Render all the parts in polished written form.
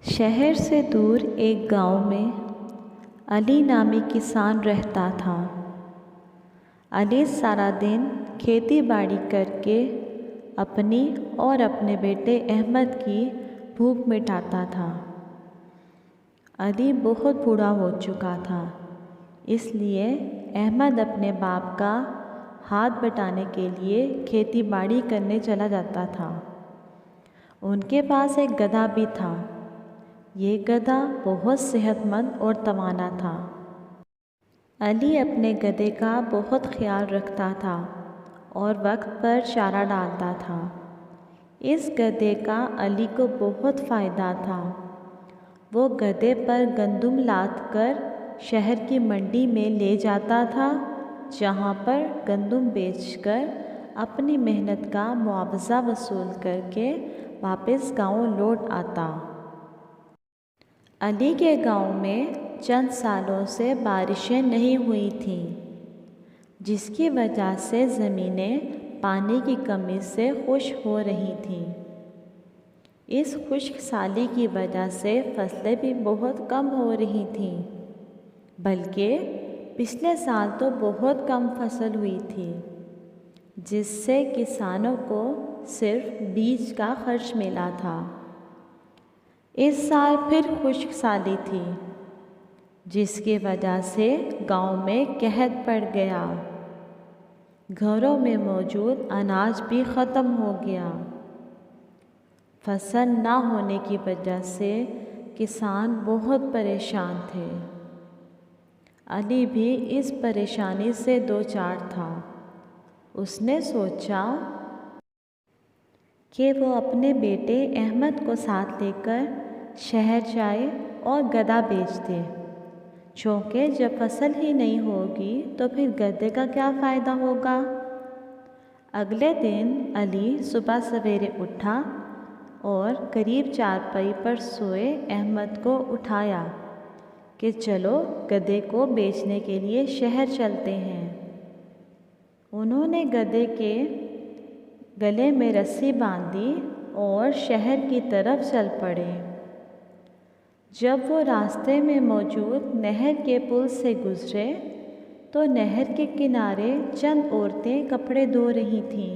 شہر سے دور ایک گاؤں میں علی نامی کسان رہتا تھا۔ علی سارا دن کھیتی باڑی کر کے اپنی اور اپنے بیٹے احمد کی بھوک مٹاتا تھا۔ علی بہت بوڑھا ہو چکا تھا، اس لیے احمد اپنے باپ کا ہاتھ بٹانے کے لیے کھیتی باڑی کرنے چلا جاتا تھا۔ ان کے پاس ایک گدھا بھی تھا۔ یہ گدھا بہت صحت مند اور توانا تھا۔ علی اپنے گدھے کا بہت خیال رکھتا تھا اور وقت پر چارہ ڈالتا تھا۔ اس گدھے کا علی کو بہت فائدہ تھا۔ وہ گدھے پر گندم لاد کر شہر کی منڈی میں لے جاتا تھا، جہاں پر گندم بیچ کر اپنی محنت کا معاوضہ وصول کر کے واپس گاؤں لوٹ آتا۔ علی کے گاؤں میں چند سالوں سے بارشیں نہیں ہوئی تھیں، جس کی وجہ سے زمینیں پانی کی کمی سے خشک ہو رہی تھیں۔ اس خشک سالی کی وجہ سے فصلیں بھی بہت کم ہو رہی تھیں، بلکہ پچھلے سال تو بہت کم فصل ہوئی تھی، جس سے کسانوں کو صرف بیج کا خرچ ملا تھا۔ اس سال پھر خشک سالی تھی، جس کی وجہ سے گاؤں میں قحط پڑ گیا۔ گھروں میں موجود اناج بھی ختم ہو گیا۔ فصل نہ ہونے کی وجہ سے کسان بہت پریشان تھے۔ علی بھی اس پریشانی سے دوچار تھا۔ اس نے سوچا کہ وہ اپنے بیٹے احمد کو ساتھ لے کر شہر جائے اور گدھا بیچ دے، چونکہ جب فصل ہی نہیں ہوگی تو پھر گدھے کا کیا فائدہ ہوگا۔ اگلے دن علی صبح سویرے اٹھا اور قریب چارپائی پر سوئے احمد کو اٹھایا کہ چلو گدھے کو بیچنے کے لیے شہر چلتے ہیں۔ انہوں نے گدھے کے گلے میں رسی باندھی اور شہر کی طرف چل پڑے۔ جب وہ راستے میں موجود نہر کے پل سے گزرے تو نہر کے کنارے چند عورتیں کپڑے دھو رہی تھیں۔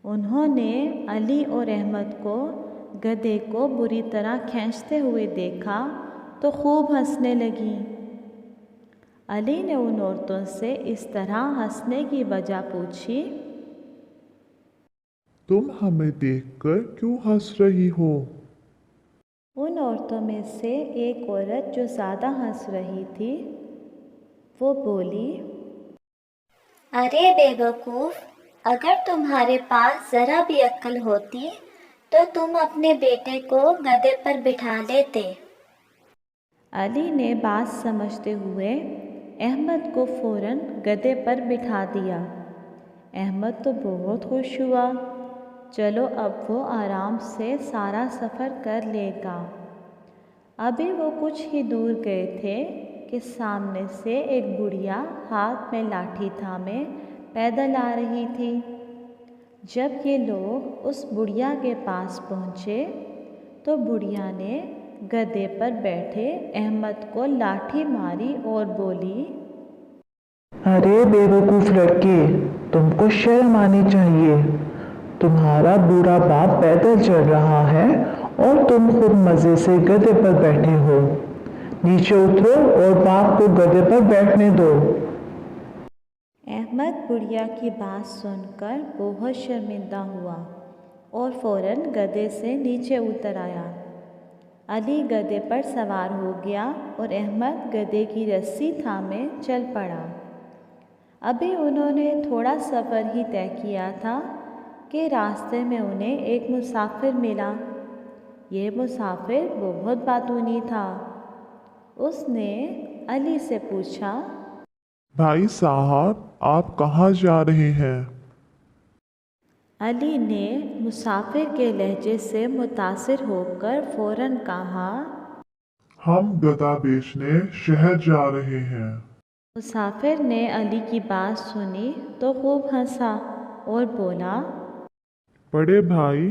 انہوں نے علی اور احمد کو گدھے کو بری طرح کھینچتے ہوئے دیکھا تو خوب ہنسنے لگیں۔ علی نے ان عورتوں سے اس طرح ہنسنے کی وجہ پوچھی۔ تم ہمیں دیکھ کر کیوں ہنس رہی ہو؟ ان عورتوں میں سے ایک عورت جو زیادہ ہنس رہی تھی، وہ بولی، ارے بے وقوف، اگر تمہارے پاس ذرا بھی عقل ہوتی تو تم اپنے بیٹے کو گدھے پر بٹھا لیتے۔ علی نے بات سمجھتے ہوئے احمد کو فوراً گدھے پر بٹھا دیا۔ احمد تو بہت خوش ہوا۔ چلو اب وہ آرام سے سارا سفر کر لے گا۔ ابھی وہ کچھ ہی دور گئے تھے کہ سامنے سے ایک بڑھیا ہاتھ میں لاٹھی تھامے پیدل آ رہی تھی۔ جب یہ لوگ اس بڑھیا کے پاس پہنچے تو بڑھیا نے گدھے پر بیٹھے احمد کو لاٹھی ماری اور بولی، ارے بے وقوف لڑکے، تم کو شرم آنی چاہیے۔ تمہارا بوڑھا باپ پیدل چل رہا ہے اور تم خود مزے سے گدھے پر بیٹھے ہو۔ نیچے اترو اور باپ کو گدھے پر بیٹھنے دو۔ احمد بڑھیا کی بات سن کر بہت شرمندہ ہوا اور فوراً گدھے سے نیچے اتر آیا۔ علی گدھے پر سوار ہو گیا اور احمد گدھے کی رسی تھامے چل پڑا۔ ابھی انہوں نے تھوڑا سفر ہی طے کیا تھا کہ راستے میں انہیں ایک مسافر ملا۔ یہ مسافر بہت باتونی تھا۔ اس نے علی سے پوچھا، بھائی صاحب، آپ کہاں جا رہے ہیں؟ علی نے مسافر کے لہجے سے متاثر ہو کر فوراً کہا، ہم گدھا بیچنے شہر جا رہے ہیں۔ مسافر نے علی کی بات سنی تو خوب ہنسا اور بولا، بڑے بھائی،